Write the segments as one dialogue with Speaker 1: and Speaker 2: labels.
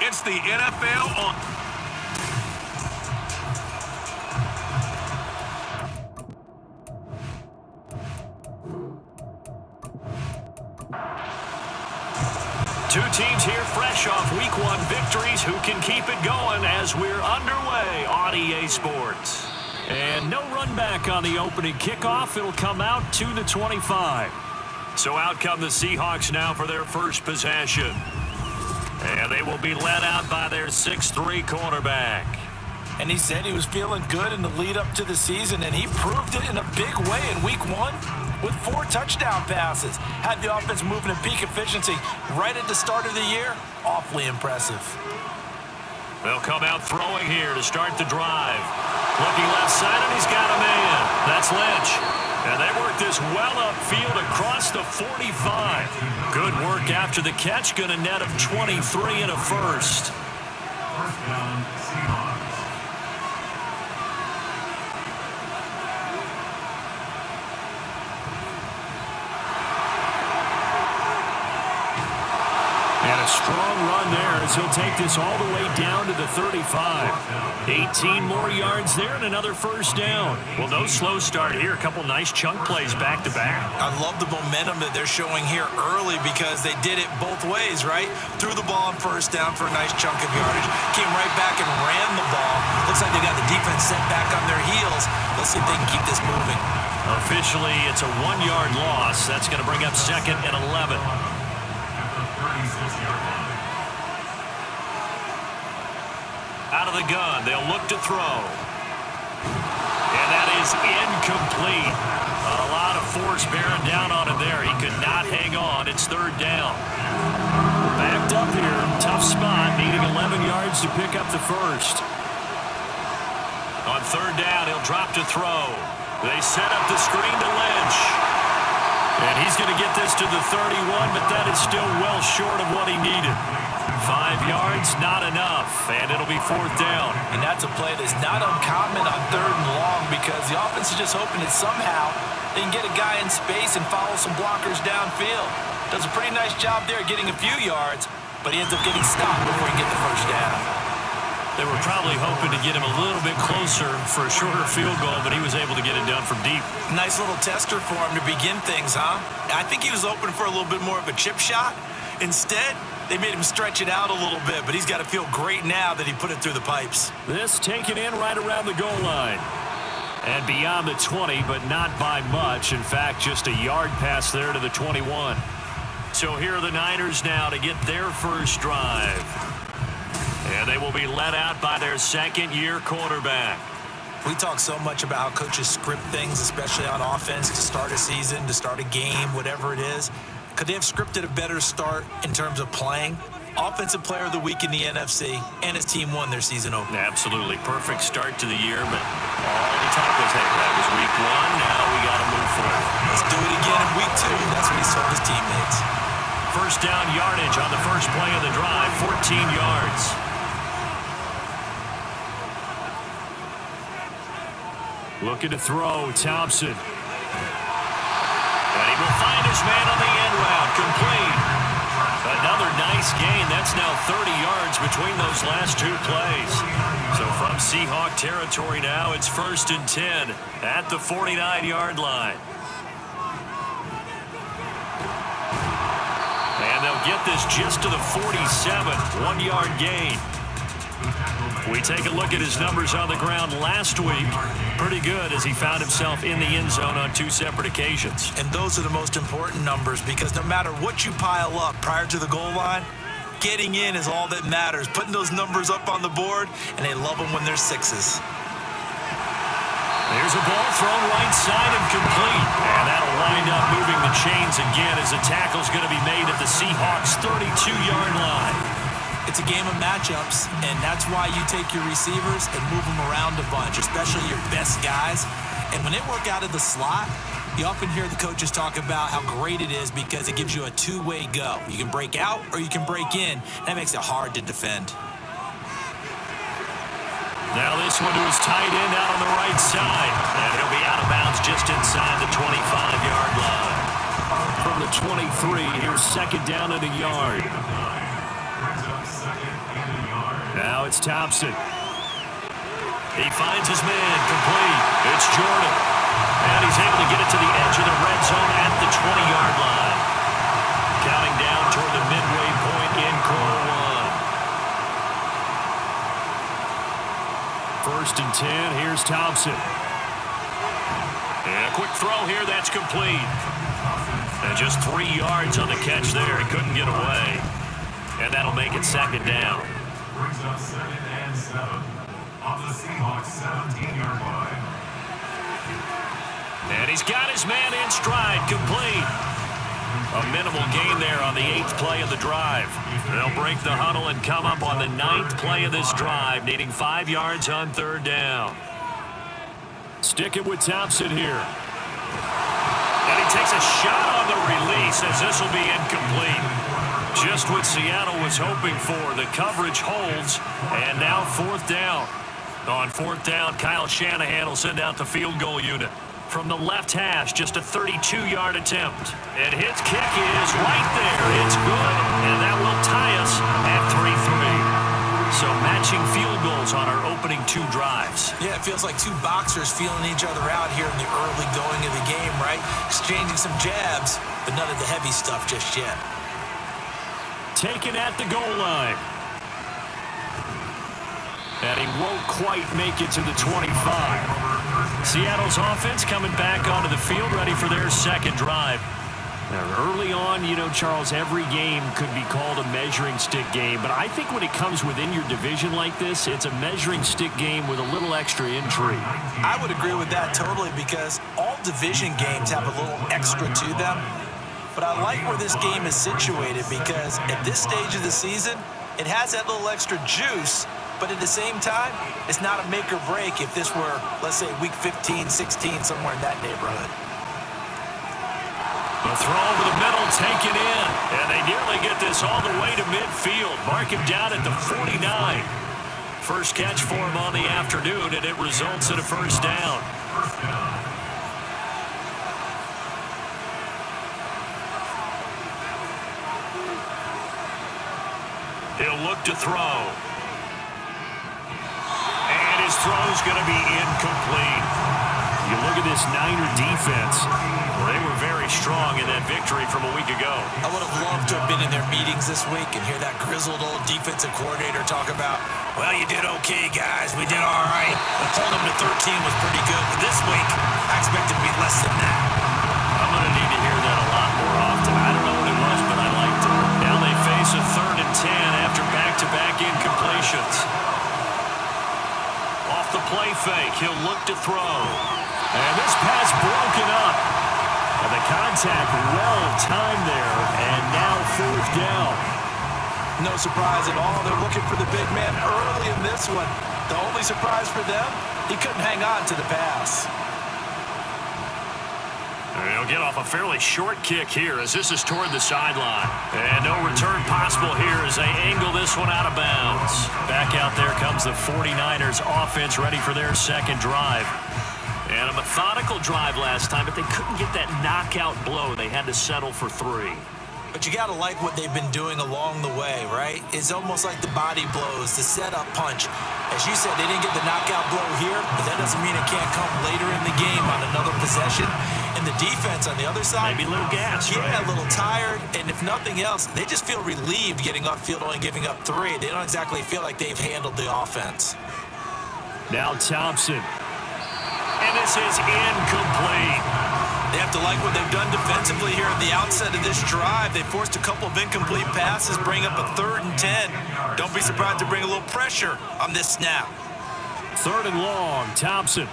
Speaker 1: It's the NFL on.
Speaker 2: Two teams here fresh off Week 1 victories who can keep it going as we're underway on EA Sports. And no run back on the opening kickoff. It'll come out to the 25. So out come the Seahawks now for their first possession. And they will be led out by their 6'3" cornerback.
Speaker 3: And he said he was feeling good in the lead up to the season, and he proved it in a big way in Week 1 with 4 touchdown passes. Had the offense moving at peak efficiency right at the start of the year. Awfully impressive.
Speaker 2: They'll come out throwing here to start the drive. Looking left side, and he's got a man. That's Lynch. And they work this well upfield across the 45. Good work after the catch. Going to net him 23 and a first.
Speaker 1: First down, Seahawks.
Speaker 2: And a strong run there as he'll take this all the way down to the 35. 18 more yards there and another first down. Well, no slow start here. A couple nice chunk plays back-to-back.
Speaker 3: I love the momentum that they're showing here early because they did it both ways, right? Threw the ball on first down for a nice chunk of yardage. Came right back and ran the ball. Looks like they got the defense set back on their heels. Let's see if they can keep this moving.
Speaker 2: Officially, it's a 1-yard loss. That's going to bring up 2nd and 11. Out of the gun, they'll look to throw. And that is incomplete. A lot of force bearing down on him there. He could not hang on. It's 3rd down. Backed up here. Tough spot. Needing 11 yards to pick up the first. On 3rd down, he'll drop to throw. They set up the screen to Lynch. And he's going to get this to the 31, but that is still well short of what he needed. 5 yards, not enough, and it'll be 4th down.
Speaker 3: And that's a play that's not uncommon on 3rd and long because the offense is just hoping that somehow they can get a guy in space and follow some blockers downfield. Does a pretty nice job there getting a few yards, but he ends up getting stopped before he can get the first down.
Speaker 2: They were probably hoping to get him a little bit closer for a shorter field goal, but he was able to get it done from deep.
Speaker 3: Nice little tester for him to begin things, huh? I think he was open for a little bit more of a chip shot. Instead, they made him stretch it out a little bit, but he's got to feel great now that he put it through the pipes.
Speaker 2: This taken in right around the goal line. And beyond the 20, but not by much. In fact, just a yard pass there to the 21. So here are the Niners now to get their first drive. And they will be led out by their 2nd-year quarterback.
Speaker 3: We talk so much about how coaches script things, especially on offense, to start a season, to start a game, whatever it is. Could they have scripted a better start in terms of playing? Offensive Player of the Week in the NFC, and his team won their season opener.
Speaker 2: Absolutely. Perfect start to the year, but all the talk was, hey, that was Week 1. Now we got to move forward.
Speaker 3: Let's do it again in Week 2. That's what he told his teammates.
Speaker 2: First down yardage on the first play of the drive, 14 yards. Looking to throw, Thompson. And he will find his man on the end route, complete. Another nice gain. That's now 30 yards between those last 2 plays. So from Seahawk territory now, it's 1st and 10 at the 49-yard line. And they'll get this just to the 47, 1-yard gain. We take a look at his numbers on the ground last week. Pretty good as he found himself in the end zone on 2 separate occasions.
Speaker 3: And those are the most important numbers because no matter what you pile up prior to the goal line, getting in is all that matters. Putting those numbers up on the board, and they love them when they're 6s.
Speaker 2: There's a ball thrown right side and complete. And that'll wind up moving the chains again as the tackle's going to be made at the Seahawks' 32-yard line.
Speaker 3: It's a game of matchups, and that's why you take your receivers and move them around a bunch, especially your best guys. And when they work out of the slot, you often hear the coaches talk about how great it is because it gives you a 2-way go. You can break out or you can break in. That makes it hard to defend.
Speaker 2: Now this one to his tight end out on the right side. And he'll be out of bounds just inside the 25-yard line. From the 23, here's 2nd down and a yard.
Speaker 1: Brings up 2nd and
Speaker 2: it's Thompson. He finds his man, complete. It's Jordan. And he's able to get it to the edge of the red zone at the 20-yard line. Counting down toward the midway point in quarter one. 1st and 10, here's Thompson. And a quick throw here, that's complete. And just 3 yards on the catch there. He couldn't get away. And that'll make it 2nd down.
Speaker 1: Brings up 2nd and 7 on the Seahawks 17-yard line.
Speaker 2: And he's got his man in stride, complete. A minimal gain there on the 8th play of the drive. They'll break the huddle and come up on the 9th play of this drive, needing 5 yards on 3rd down. Stick it with Thompson here. And he takes a shot on the release as this will be incomplete. Just what Seattle was hoping for. The coverage holds, and now 4th down. On 4th down, Kyle Shanahan will send out the field goal unit. From the left hash, just a 32-yard attempt. And his kick is right there. It's good, and that will tie us at 3-3. So matching field goals on our opening 2 drives.
Speaker 3: Yeah, it feels like 2 boxers feeling each other out here in the early going of the game, right? Exchanging some jabs, but none of the heavy stuff just yet.
Speaker 2: Taken at the goal line. And he won't quite make it to the 25. Seattle's offense coming back onto the field, ready for their 2nd drive. Now, early on, you know, Charles, every game could be called a measuring stick game, but I think when it comes within your division like this, it's a measuring stick game with a little extra intrigue.
Speaker 3: I would agree with that totally, because all division games have a little extra to them. But I like where this game is situated, because at this stage of the season, it has that little extra juice. But at the same time, it's not a make or break if this were, let's say, week 15, 16, somewhere in that neighborhood.
Speaker 2: The throw over the middle, taken in. And they nearly get this all the way to midfield. Mark him down at the 49. First catch for him on the afternoon, and it results in a 1st down. He'll look to throw. His throw's going to be incomplete. You look at this Niner defense. Well, they were very strong in that victory from a week ago.
Speaker 3: I would have loved to have been in their meetings this week and hear that grizzled old defensive coordinator talk about, well, you did okay, guys. We did all right. But holding them to 13 was pretty good. But this week, I expect it to be less than that.
Speaker 2: I'm going to need to hear that a lot more often. I don't know what it was, but I liked it. Now they face a 3rd and 10 after back-to-back incompletions. Off the play fake, he'll look to throw. And this pass broken up. And the contact well timed there, and now 4th down.
Speaker 3: No surprise at all. They're looking for the big man early in this one. The only surprise for them, he couldn't hang on to the pass.
Speaker 2: He'll get off a fairly short kick here as this is toward the sideline. And no return possible here as they angle this one out of bounds. Back out there comes the 49ers offense ready for their 2nd drive. And a methodical drive last time, but they couldn't get that knockout blow. They had to settle for 3.
Speaker 3: But you got to like what they've been doing along the way, right? It's almost like the body blows, the setup punch. As you said, they didn't get the knockout blow here, but that doesn't mean it can't come later in the game on another possession. And the defense on the other side,
Speaker 2: maybe a little gas,
Speaker 3: yeah,
Speaker 2: right?
Speaker 3: A little tired. And if nothing else, they just feel relieved getting upfield, only giving up 3. They don't exactly feel like they've handled the offense.
Speaker 2: Now Thompson. And this is incomplete.
Speaker 3: They have to like what they've done defensively here at the outset of this drive. They forced a couple of incomplete passes, bring up a 3rd and 10. Don't be surprised to bring a little pressure on this snap.
Speaker 2: 3rd and long, Thompson.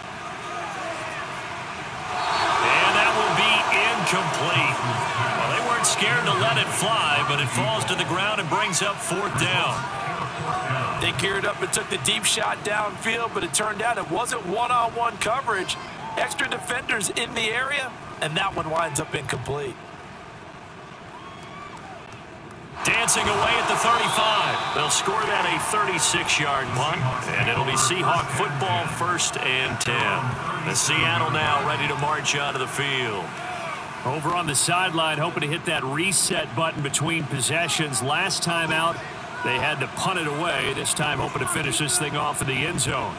Speaker 2: And that will be incomplete. Well, they weren't scared to let it fly, but it falls to the ground and brings up 4th down.
Speaker 3: They geared up and took the deep shot downfield, but it turned out it wasn't one-on-one coverage. Extra defenders in the area, and that one winds up incomplete.
Speaker 2: Dancing away at the 35. They'll score that a 36-yard punt, and it'll be Seahawk football 1st and 10. The Seattle now ready to march onto the field. Over on the sideline, hoping to hit that reset button between possessions. Last time out, They had to punt it away, this time hoping to finish this thing off in the end zone.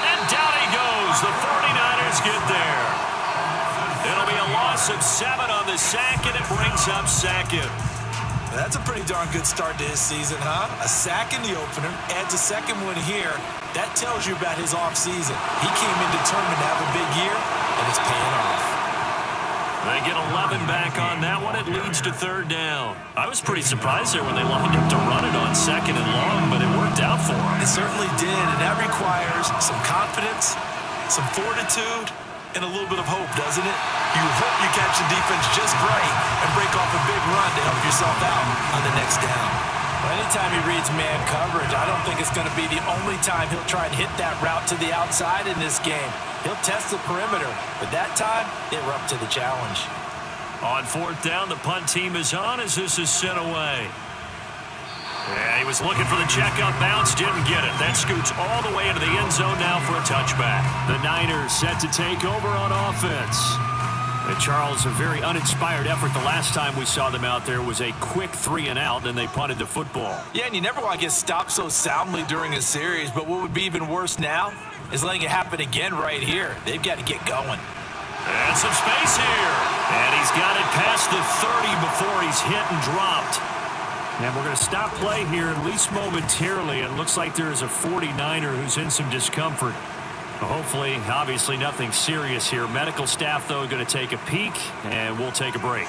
Speaker 2: And down he goes. The 49ers get there. It'll be a loss of 7 on the sack, and it brings up second.
Speaker 3: That's a pretty darn good start to his season, huh? A sack in the opener, adds a second one here. That tells you about his offseason. He came in determined to have a big year, and it's paying off.
Speaker 2: They get 11 back on that one. It leads to third down. I was pretty surprised there when they lined up to run it on second and long, but it worked out for them.
Speaker 3: It certainly did, and that requires some confidence, some fortitude, and a little bit of hope, doesn't it? You hope you catch the defense just right and break off a big run to help yourself out on the next down.
Speaker 4: Well, anytime he reads man coverage, I don't think it's going to be the only time he'll try and hit that route to the outside in this game. He'll test the perimeter, but that time, they were up to the challenge.
Speaker 2: On fourth down, the punt team is on as this is sent away. Yeah, he was looking for the checkup bounce, didn't get it. That scoots all the way into the end zone now for a touchback. The Niners set to take over on offense. And Charles, a very uninspired effort the last time we saw them out there was a quick 3-and-out, and they punted the football.
Speaker 4: Yeah, and you never want to get stopped so soundly during a series, but what would be even worse now is letting it happen again right here. They've got to get going.
Speaker 2: And some space here. And he's got it past the 30 before he's hit and dropped. And we're going to stop play here, at least momentarily. It looks like there is a 49er who's in some discomfort. Hopefully, obviously, nothing serious here. Medical staff, though, going to take a peek, and we'll take a break.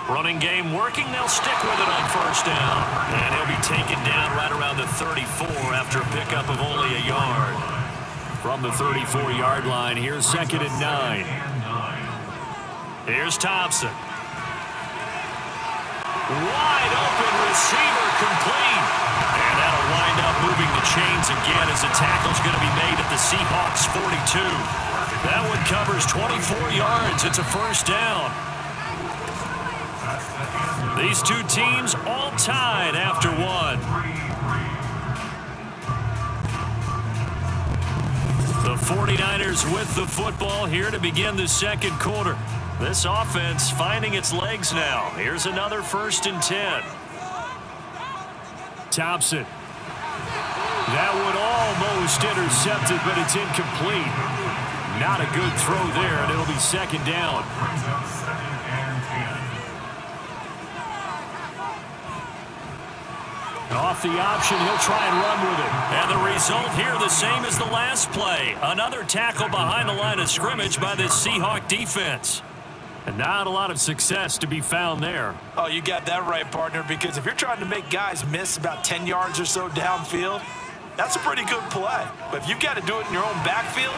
Speaker 2: Running game working. They'll stick with it on first down. And he'll be taken down right around the 34 after a pickup of only a yard. From the 34-yard line, here's 2nd and 9. Here's Thompson. Wide open receiver complete. And that'll wind up moving the chains again as the tackle's going to be made at the Seahawks 42. That one covers 24 yards. It's a first down. These two teams all tied after one. The 49ers with the football here to begin the second quarter. This offense finding its legs now. Here's another 1st and 10. Thompson. That one almost intercepted, but it's incomplete. Not a good throw there, and it'll be 2nd down. Off the option, he'll try and run with it. And the result here, the same as the last play. Another tackle behind the line of scrimmage by this Seahawk defense. And not a lot of success to be found there.
Speaker 4: Oh, you got that right, partner, because if you're trying to make guys miss about 10 yards or so downfield, that's a pretty good play. But if you've got to do it in your own backfield,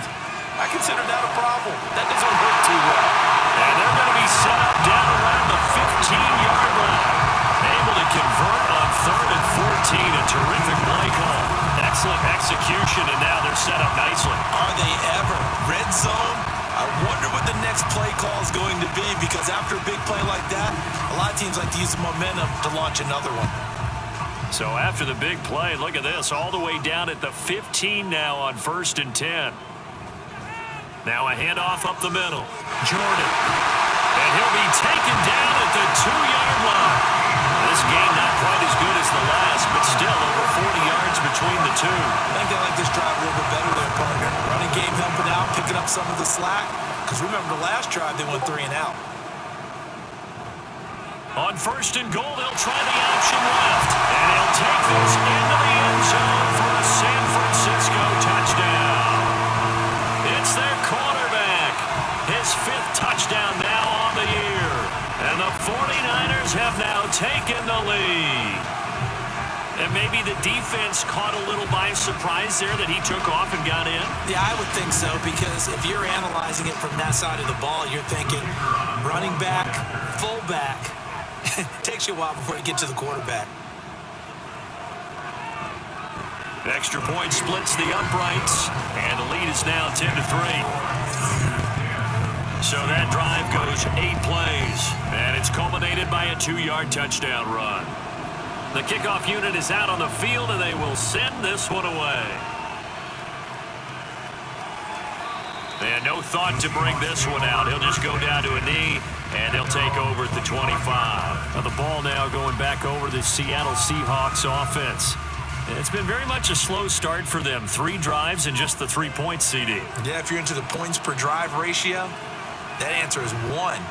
Speaker 4: I consider that a problem. That doesn't work too well.
Speaker 2: And they're going to be set up down around the 15-yard line. Able to convert on 3rd and 14. A terrific play call. Excellent execution, and now they're set up nicely.
Speaker 3: Are they ever? Red zone? I wonder what the next play call is going to be, because after a big play like that, a lot of teams like to use the momentum to launch another one.
Speaker 2: So after the big play, look at this, all the way down at the 15 now on 1st and 10. Now a handoff up the middle. Jordan. And he'll be taken down at the 2-yard line. This game not quite as good as the last, but still over 40 yards between the two.
Speaker 3: I think they like this drive a little bit better there, partner. Running game helping out, picking up some of the slack. Because remember, the last drive, they went 3-and-out.
Speaker 2: On 1st and goal, they'll try the option left. And he'll take this into the end zone for a San Francisco touchdown. It's their quarterback. His 5th touchdown now on the year. And the 49ers have now taken the lead. And maybe the defense caught a little by surprise there that he took off and got in?
Speaker 3: Yeah, I would think so, because if you're analyzing it from that side of the ball, you're thinking running back, fullback. Takes you a while before you get to the quarterback.
Speaker 2: Extra point splits the uprights, and the lead is now 10-3. So that drive goes 8 plays, and it's culminated by a 2-yard touchdown run. The kickoff unit is out on the field, and they will send this one away. And no thought to bring this one out. He'll just go down to a knee, and they'll take over at the 25. Now the ball now going back over the Seattle Seahawks offense. And it's been very much a slow start for them. 3 drives and just the 3 points, CD.
Speaker 3: Yeah, if you're into the points per drive ratio, that answer is 1.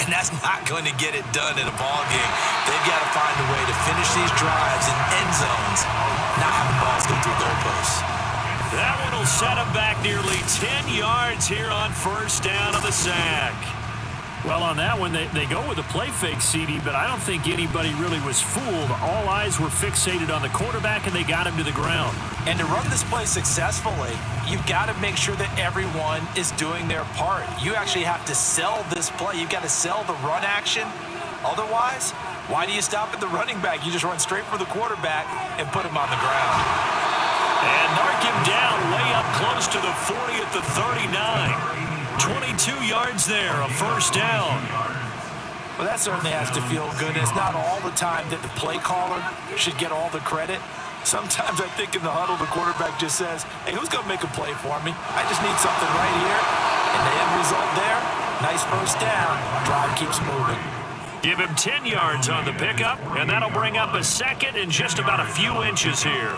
Speaker 3: And that's not going to get it done in a ball game. They've got to find a way to finish these drives in end zones, not have the balls go through goalposts.
Speaker 2: That one will set him back nearly 10 yards here on first down of the sack. Well, on that one, they go with a play fake, CD, but I don't think anybody really was fooled. All eyes were fixated on the quarterback, and they got him to the ground.
Speaker 3: And to run this play successfully, you've got to make sure that everyone is doing their part. You actually have to sell this play. You've got to sell the run action. Otherwise, why do you stop at the running back? You just run straight for the quarterback and put him on the ground.
Speaker 2: And mark him down way up close to the 40 at the 39. 22 yards there, a first down.
Speaker 3: Well, that certainly has to feel good. It's not all the time that the play caller should get all the credit. Sometimes I think in the huddle, the quarterback just says, hey, who's going to make a play for me? I just need something right here. And the end result there, nice first down. Drive keeps moving.
Speaker 2: Give him 10 yards on the pickup, and that'll bring up a second and just about a few inches here.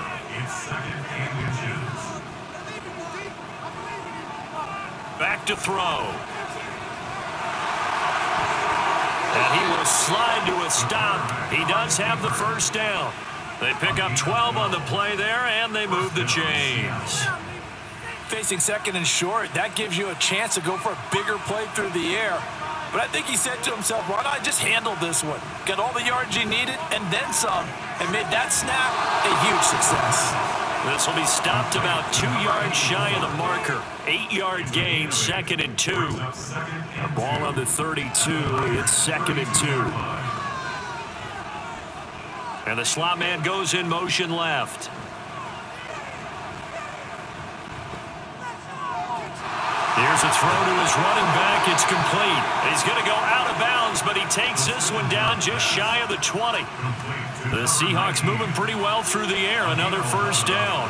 Speaker 2: Back to throw. And he will slide to a stop. He does have the first down. They pick up 12 on the play there, and they move the chains.
Speaker 3: Facing second and short, that gives you a chance to go for a bigger play through the air. But I think he said to himself, why not just handle this one? Got all the yards he needed and then some, and made that snap a huge success.
Speaker 2: This will be stopped about 2 yards shy of the marker. 8-yard gain, 2nd and 2. A ball on the 32. It's 2nd and 2. And the slot man goes in motion left. Here's a throw to his running back. It's complete. He's going to go out of bounds, but he takes this one down just shy of the 20. The Seahawks moving pretty well through the air. Another first down.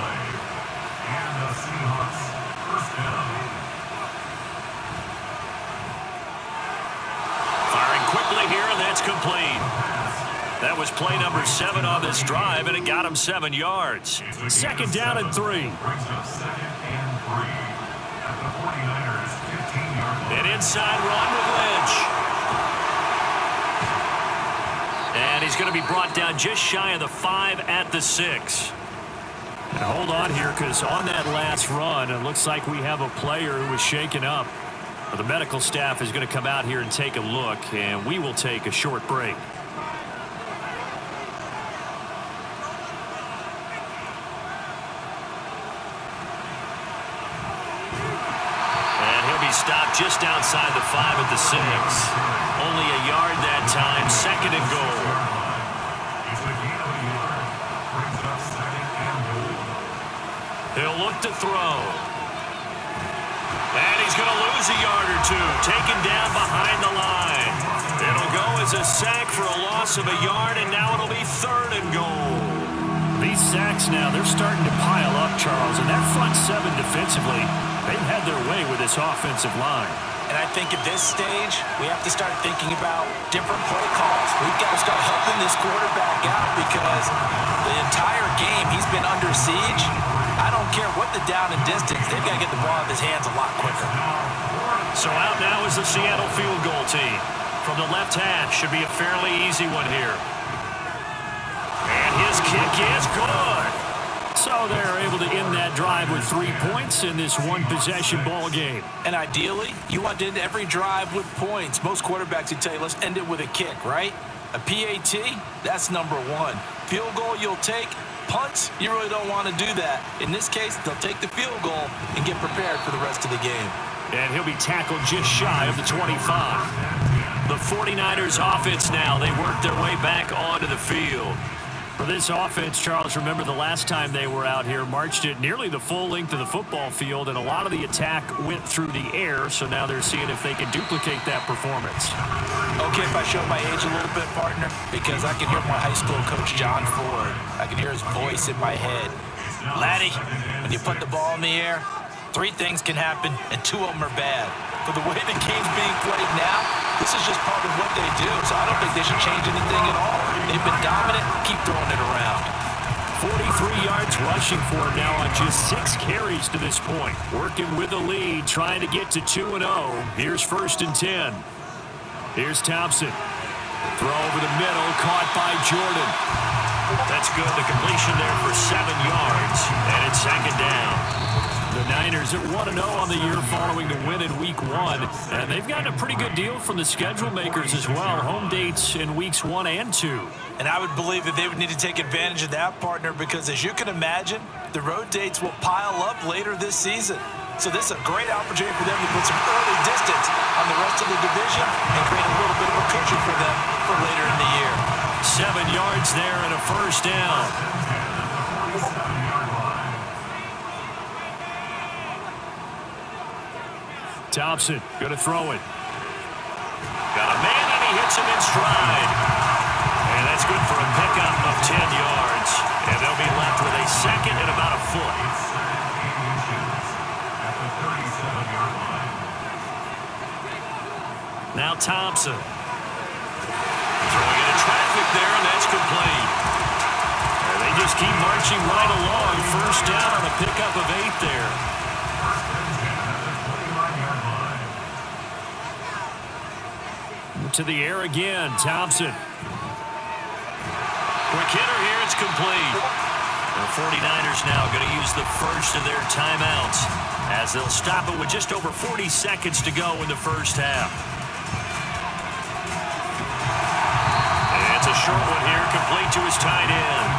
Speaker 2: Firing quickly here, and that's complete. That was play number 7 on this drive, and it got him 7 yards. 2nd down and 3. An inside run with Lynch. And he's going to be brought down just shy of the 5 at the 6. And hold on here, because on that last run, it looks like we have a player who was shaken up. The medical staff is going to come out here and take a look, and we will take a short break. Stopped just outside the 5 at the 6. Only a yard that time. 2nd and goal. He'll look to throw. And he's going to lose a yard or 2. Taken down behind the line. It'll go as a sack for a loss of a yard, and now it'll be 3rd and goal. These sacks now, they're starting to pile up, Charles, and that front 7 defensively, they've had their way with this offensive line.
Speaker 3: And I think at this stage, we have to start thinking about different play calls. We've got to start helping this quarterback out because the entire game he's been under siege. I don't care what the down and distance, they've got to get the ball in his hands a lot quicker.
Speaker 2: So out now is the Seattle field goal team. From the left hash, should be a fairly easy one here. And his kick is good. So they're able to end that drive with 3 points in this one-possession ball game.
Speaker 3: And ideally, you want to end every drive with points. Most quarterbacks would tell you, let's end it with a kick, right? A PAT, that's number 1. Field goal you'll take. Punts, you really don't want to do that. In this case, they'll take the field goal and get prepared for the rest of the game.
Speaker 2: And he'll be tackled just shy of the 25. The 49ers offense now, they work their way back onto the field. For this offense, Charles, remember the last time they were out here, marched it nearly the full length of the football field, and a lot of the attack went through the air, so now they're seeing if they can duplicate that performance.
Speaker 3: Okay, if I show my age a little bit, partner, because I can hear my high school coach, John Ford. I can hear his voice in my head. Laddie, when you put the ball in the air, Three things can happen, and two of them are bad. For the way the game's being played now, this is just part of what they do, so I don't think they should change anything at all. They've been dominant. Keep throwing it around.
Speaker 2: 43 yards rushing for him now on just 6 carries to this point. Working with the lead, trying to get to 2-0. Here's 1st and 10. Here's Thompson. Throw over the middle, caught by Jordan. That's good. The completion there for 7 yards, and it's 2nd down. The Niners at 1-0 on the year following the win in Week 1, and they've gotten a pretty good deal from the schedule makers as well. Home dates in Weeks 1 and 2.
Speaker 3: And I would believe that they would need to take advantage of that, partner, because as you can imagine, the road dates will pile up later this season. So this is a great opportunity for them to put some early distance on the rest of the division and create a little bit of a cushion for them for later in the year.
Speaker 2: 7 yards there and a 1st down. Thompson going to throw it. Got a man and he hits him in stride. And that's good for a pickup of 10 yards. And they'll be left with a 2nd and about a foot. Now Thompson. Throwing into traffic there, and that's complete. And they just keep marching right along. 1st down on a pickup of 8 there. To the air again, Thompson. Quick hitter here, it's complete. The 49ers now going to use the first of their timeouts as they'll stop it with just over 40 seconds to go in the 1st half. And it's a short one here, complete to his tight end.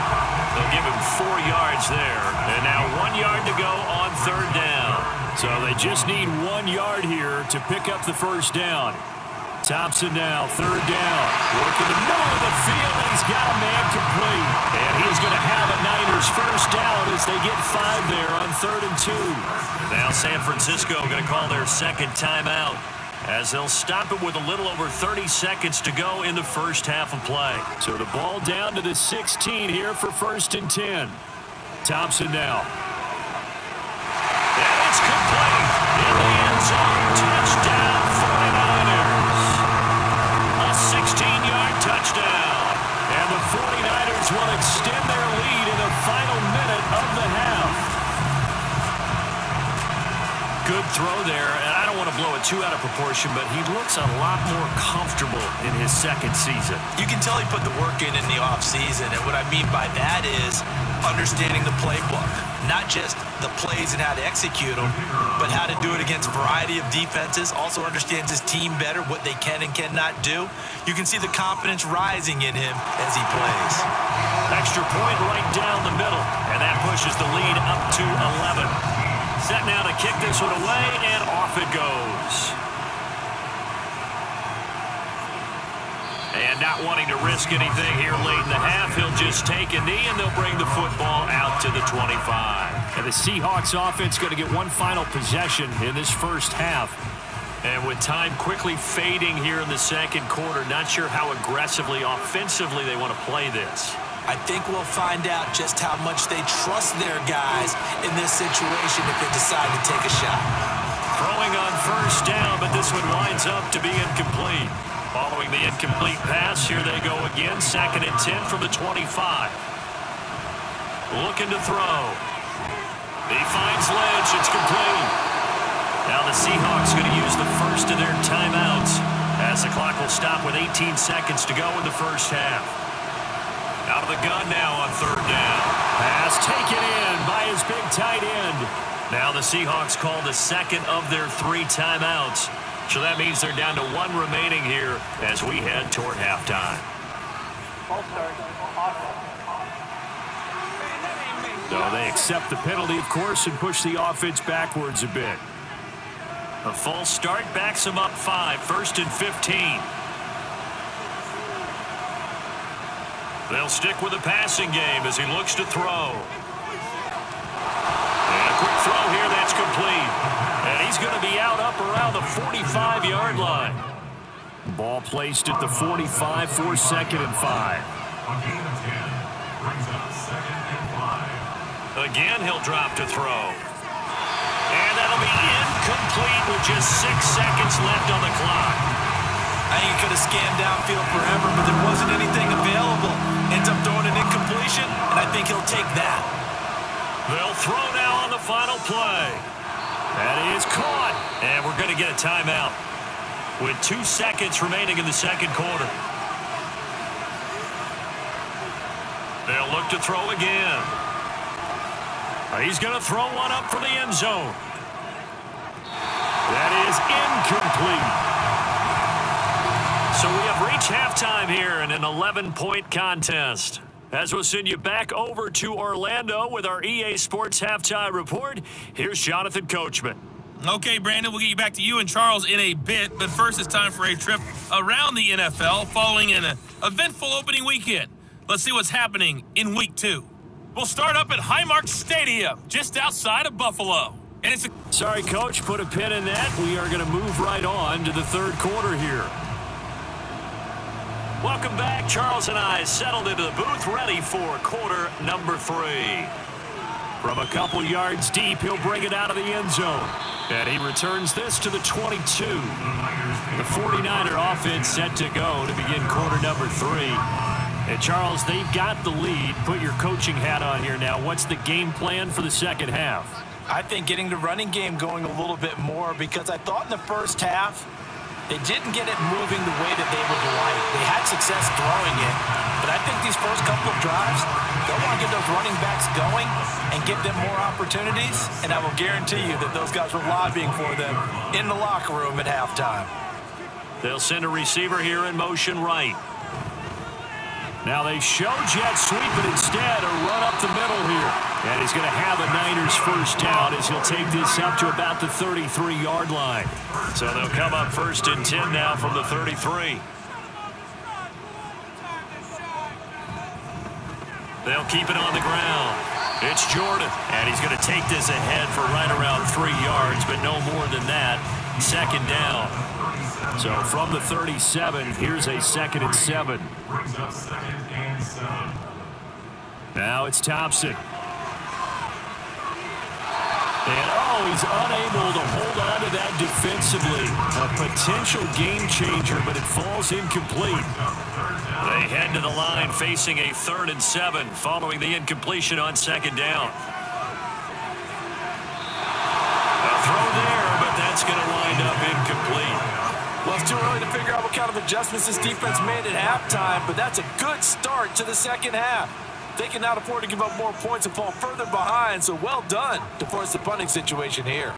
Speaker 2: They'll give him 4 yards there. And now 1 yard to go on 3rd down. So they just need 1 yard here to pick up the 1st down. Thompson now, 3rd down. Working the middle of the field, and he's got a man complete. And he's going to have a Niners 1st down as they get 5 there on 3rd and 2. Now San Francisco going to call their 2nd timeout as they'll stop it with a little over 30 seconds to go in the 1st half of play. So the ball down to the 16 here for 1st and 10. Thompson now. And it's complete in the end zone. Touchdown, 49ers. A 16-yard touchdown. And the 49ers will extend their lead in the final minute of the half. Good throw there, and I don't want to blow it too out of proportion, but he looks a lot more comfortable in his 2nd season.
Speaker 3: You can tell he put the work in the offseason, and what I mean by that is understanding the playbook. Not just the plays and how to execute them, but how to do it against a variety of defenses. Also understands his team better, what they can and cannot do. You can see the confidence rising in him as he plays.
Speaker 2: Extra point right down the middle, and that pushes the lead up to 11. Set now to kick this one away, and off it goes. And not wanting to risk anything here late in the half, he'll just take a knee, and they'll bring the football out to the 25. And the Seahawks offense going to get one final possession in this 1st half. And with time quickly fading here in the 2nd quarter, not sure how aggressively, offensively they want to play this.
Speaker 3: I think we'll find out just how much they trust their guys in this situation if they decide to take a shot.
Speaker 2: Throwing on 1st down, but this one winds up to be incomplete. Following the incomplete pass, here they go again. 2nd and 10 from the 25. Looking to throw. He finds Lynch. It's complete. Now the Seahawks going to use the first of their timeouts as the clock will stop with 18 seconds to go in the 1st half. Out of the gun now on 3rd down. Pass taken in by his big tight end. Now the Seahawks call the 2nd of their 3 timeouts. So that means they're down to 1 remaining here as we head toward halftime. So they accept the penalty, of course, and push the offense backwards a bit. A false start backs them up 5, 1st and 15. They'll stick with the passing game as he looks to throw. And a quick throw here, that's complete. And he's going to be out up around the 45-yard line. Ball placed at the 45 for 2nd and 5. Again, he'll drop to throw. And That'll be incomplete with just 6 seconds left on the clock.
Speaker 3: I think he could have scanned downfield forever, but there wasn't anything available. Ends up throwing an incompletion, and I think he'll take that.
Speaker 2: They'll throw now on the final play. That is caught, and we're going to get a timeout with 2 seconds remaining in the second quarter. They'll look to throw again. He's going to throw one up for the end zone. That is incomplete. So we have reached halftime here in an 11-point contest. As we'll send you back over to Orlando with our EA Sports Halftime Report, here's Jonathan Coachman.
Speaker 5: Okay, Brandon, we'll get you back to you and Charles in a bit, but first it's time for a trip around the NFL following an eventful opening weekend. Let's see what's happening in Week 2. We'll start up at Highmark Stadium, just outside of Buffalo. And it's
Speaker 2: Sorry, Coach, put a pin in that. We are going to move right on to the third quarter here. Welcome back. Charles and I settled into the booth, ready for quarter number 3. From a couple yards deep, he'll bring it out of the end zone. And he returns this to the 22. The 49er offense set to go to begin quarter number 3. And Charles, they've got the lead. Put your coaching hat on here now. What's the game plan for the second half?
Speaker 3: I think getting the running game going a little bit more, because I thought in the first half they didn't get it moving the way that they would like. They had success throwing it, but I think these first couple of drives, they'll want to get those running backs going and give them more opportunities, and I will guarantee you that those guys were lobbying for them in the locker room at halftime.
Speaker 2: They'll send a receiver here in motion right. Now they show jet sweep, but instead a run up the middle here. And he's going to have a Niners first down as he'll take this up to about the 33-yard line. So they'll come up 1st and 10 now from the 33. They'll keep it on the ground. It's Jordan, and he's going to take this ahead for right around 3 yards, but no more than that. 2nd down. So from the 37, here's a 2nd and 7.
Speaker 1: Brings up 2nd and 7.
Speaker 2: Now it's Thompson. And, he's unable to hold on to that defensively. A potential game changer, but it falls incomplete. They head to the line facing a 3rd and 7 following the incompletion on 2nd down. A throw there, but that's going to wind up incomplete.
Speaker 3: Well, it's too early to figure out what kind of adjustments this defense made at halftime, but that's a good start to the second half. They can not afford to give up more points and fall further behind, so well done to force the punting situation here.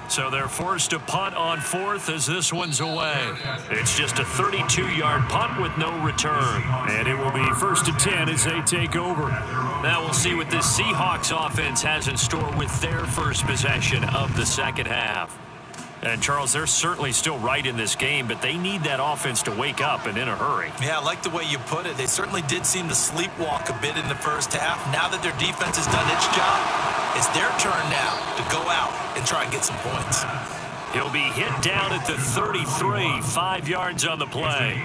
Speaker 2: So they're forced to punt on 4th as this one's away. It's just a 32-yard punt with no return. And it will be 1st and 10 as they take over. Now we'll see what this Seahawks offense has in store with their first possession of the second half. And, Charles, they're certainly still right in this game, but they need that offense to wake up and in a hurry.
Speaker 3: Yeah, I like the way you put it. They certainly did seem to sleepwalk a bit in the first half. Now that their defense has done its job, it's their turn now to go out and try and get some points.
Speaker 2: He'll be hit down at the 33, 5 yards on the play.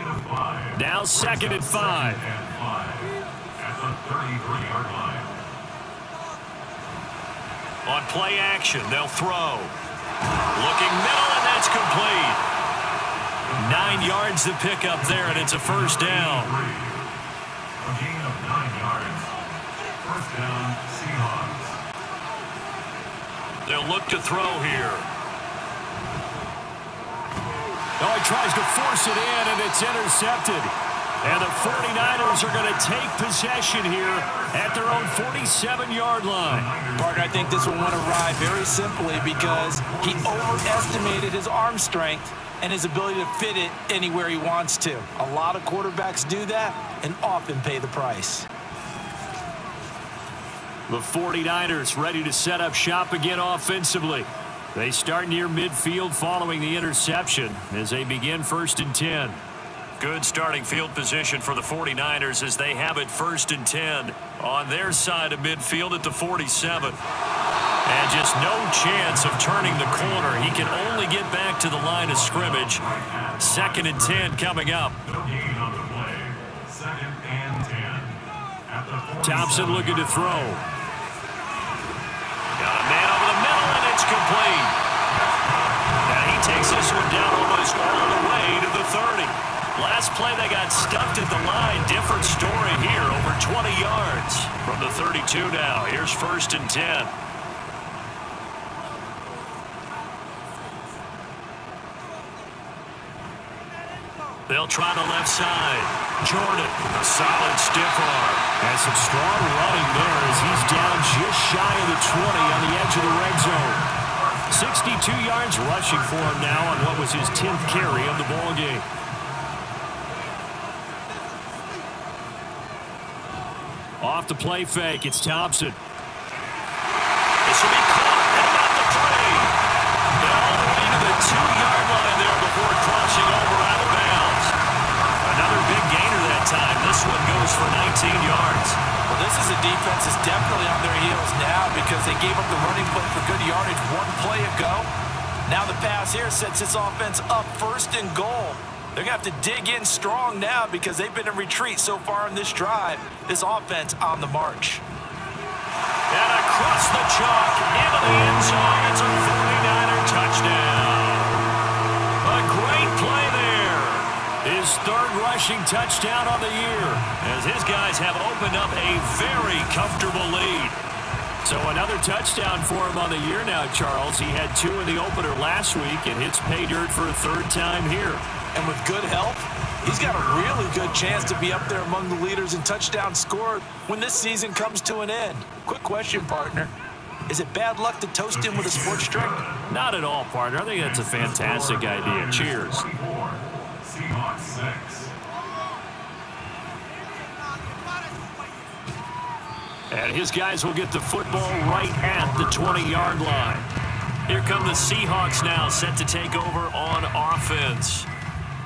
Speaker 2: Now 2nd and 5.
Speaker 1: At the 33-yard line.
Speaker 2: On play action, they'll throw. Looking middle, and that's complete. 9 yards to pick up there, and it's a 1st down.
Speaker 1: A gain of 9 yards. 1st down, Seahawks.
Speaker 2: They'll look to throw here. He tries to force it in, and it's intercepted. And the 49ers are going to take possession here at their own 47-yard line.
Speaker 3: Partner, I think this one went awry very simply because he overestimated his arm strength and his ability to fit it anywhere he wants to. A lot of quarterbacks do that and often pay the price.
Speaker 2: The 49ers ready to set up shop again offensively. They start near midfield following the interception as they begin 1st and 10. Good starting field position for the 49ers as they have it 1st and 10 on their side of midfield at the 47. And just no chance of turning the corner. He can only get back to the line of scrimmage. 2nd and 10 coming up.
Speaker 1: No gain on the play. 2nd and 10. At the 47.
Speaker 2: Thompson looking to throw. Got a man over the middle, and it's incomplete. And he takes this one down almost all the way to the 30. Last play, they got stuffed at the line. Different story here, over 20 yards from the 32 now. Here's 1st and 10. They'll try the left side. Jordan, a solid stiff arm. Has some strong running there as he's down just shy of the 20 on the edge of the red zone. 62 yards rushing for him now on what was his 10th carry of the ball game. Off the play fake, it's Thompson. This will be caught and not the play. And all the way to the 2-yard line there before crossing over out of bounds. Another big gainer that time. This one goes for 19 yards.
Speaker 3: Well, this is a defense that's definitely on their heels now because they gave up the running play for good yardage one play ago. Now the pass here sets this offense up 1st and goal. They're going to have to dig in strong now because they've been in retreat so far in this drive. This offense on the march.
Speaker 2: And across the chalk into the end zone. It's a 49er touchdown. A great play there. His 3rd rushing touchdown on the year as his guys have opened up a very comfortable lead. So another touchdown for him on the year now, Charles. He had 2 in the opener last week and hits pay dirt for a 3rd time here.
Speaker 3: And with good help, he's got a really good chance to be up there among the leaders in touchdowns scored when this season comes to an end. Quick question, partner. Is it bad luck to toast him with a sports drink?
Speaker 2: Not at all, partner. I think that's a fantastic idea. Cheers.
Speaker 1: Seahawks 6.
Speaker 2: And his guys will get the football right at the 20-yard line. Here come the Seahawks now, set to take over on offense.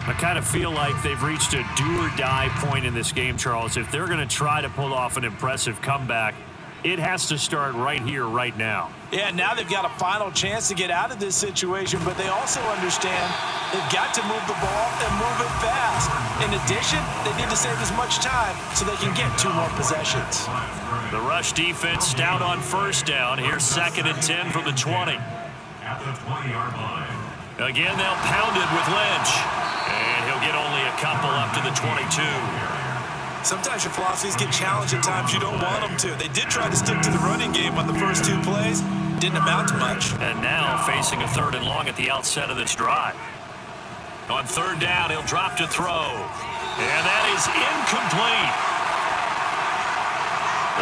Speaker 2: I kind of feel like they've reached a do-or-die point in this game, Charles. If they're going to try to pull off an impressive comeback, it has to start right here, right now.
Speaker 3: Yeah, now they've got a final chance to get out of this situation, but they also understand they've got to move the ball and move it fast. In addition, they need to save as much time so they can get 2 more possessions.
Speaker 2: The rush defense stout on 1st down. Here's 2nd and 10 from the 20.
Speaker 1: At the 20-yard line.
Speaker 2: Again, they'll pound it with Lynch. And he'll get only a couple up to the 22.
Speaker 3: Sometimes your philosophies get challenged at times you don't want them to. They did try to stick to the running game on the first 2 plays. Didn't amount to much.
Speaker 2: And now facing a 3rd and long at the outset of this drive. On 3rd down, he'll drop to throw. And that is incomplete.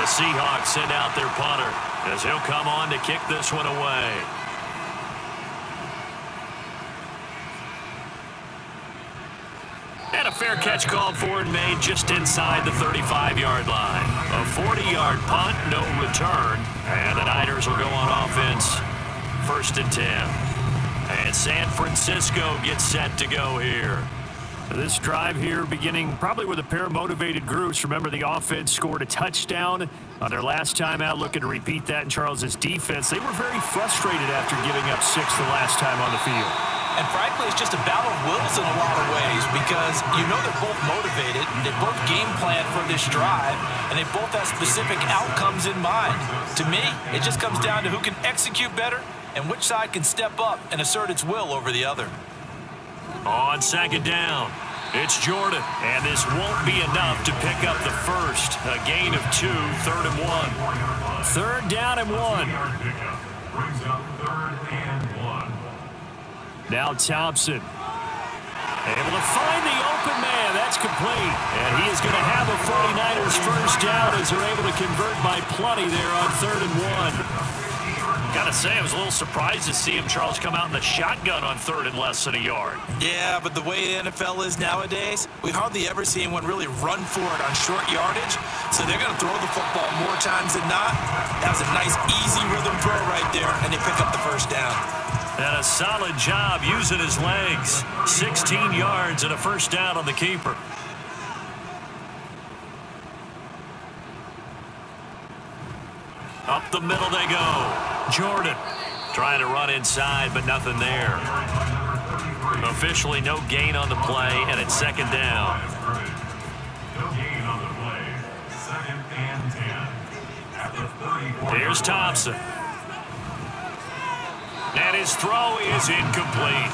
Speaker 2: The Seahawks send out their punter as he'll come on to kick this one away. And a fair catch called for and made just inside the 35-yard line. A 40-yard punt, no return. And the Niners will go on offense. 1st and 10. And San Francisco gets set to go here. This drive here beginning probably with a pair of motivated groups. Remember, the offense scored a touchdown on their last time out. Looking to repeat that in Charles's defense. They were very frustrated after giving up 6 the last time on the field.
Speaker 3: And frankly, it's just a battle of wills in a lot of ways because you know they're both motivated, they both game plan for this drive, and they both have specific outcomes in mind. To me, it just comes down to who can execute better and which side can step up and assert its will over the other.
Speaker 2: On 2nd down, it's Jordan, and this won't be enough to pick up the first. A gain of 2, 3rd and 1. 3rd down and 1.
Speaker 1: Brings up 3rd and 1.
Speaker 2: Now Thompson. Able to find the open man. That's complete. And he is going to have a 49ers first down as they're able to convert by plenty there on 3rd and 1. Got to say, I was a little surprised to see him, Charles, come out in the shotgun on 3rd and less than a yard.
Speaker 3: Yeah, but the way the NFL is nowadays, we hardly ever see anyone really run for it on short yardage. So they're going to throw the football more times than not. That was a nice, easy rhythm throw right there, and they pick up the first down.
Speaker 2: And a solid job using his legs. 16 yards and a first down on the keeper. Up the middle they go. Jordan trying to run inside, but nothing there. Officially no gain on the play, and it's 2nd down.
Speaker 1: No gain on the play. 2nd and 10. At the 34.
Speaker 2: Here's Thompson. And his throw is incomplete.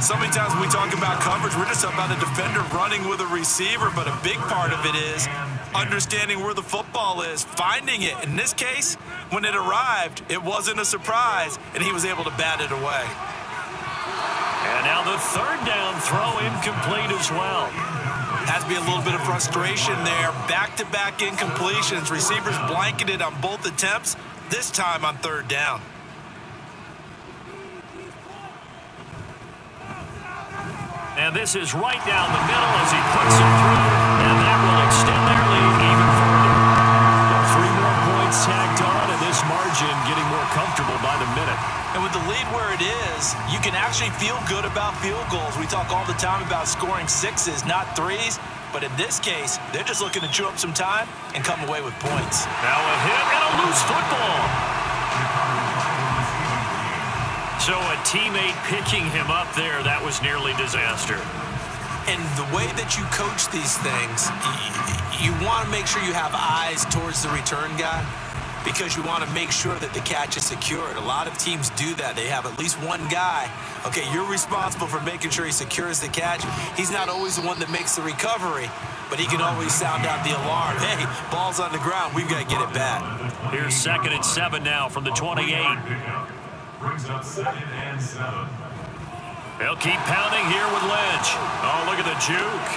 Speaker 4: So many times when we talk about coverage, we're just talking about a defender running with a receiver, but a big part of it is understanding where the football is, finding it. In this case, when it arrived, it wasn't a surprise, and he was able to bat it away.
Speaker 2: And now the third down throw incomplete as well.
Speaker 4: Has to be a little bit of frustration there. Back-to-back incompletions. Receivers blanketed on both attempts, this time on third down.
Speaker 2: And this is right down the middle as he puts it through, and that will extend their lead even further. Well, 3 more points tagged on, and this margin getting more comfortable by the minute.
Speaker 4: And with the lead where it is, you can actually feel good about field goals. We talk all the time about scoring 6s, not 3s. But in this case, they're just looking to chew up some time and come away with points.
Speaker 2: Now a hit and a loose football. So a teammate picking him up there, that was nearly disaster.
Speaker 4: And the way that you coach these things, you want to make sure you have eyes towards the return guy because you want to make sure that the catch is secured. A lot of teams do that. They have at least one guy. Okay, you're responsible for making sure he secures the catch. He's not always the one that makes the recovery, but he can always sound out the alarm. Hey, ball's on the ground. We've got to get it back.
Speaker 2: Here's 2nd and 7 now from the 28.
Speaker 1: Brings up 2nd and 7.
Speaker 2: They'll keep pounding here with Lynch. Oh, look at the juke.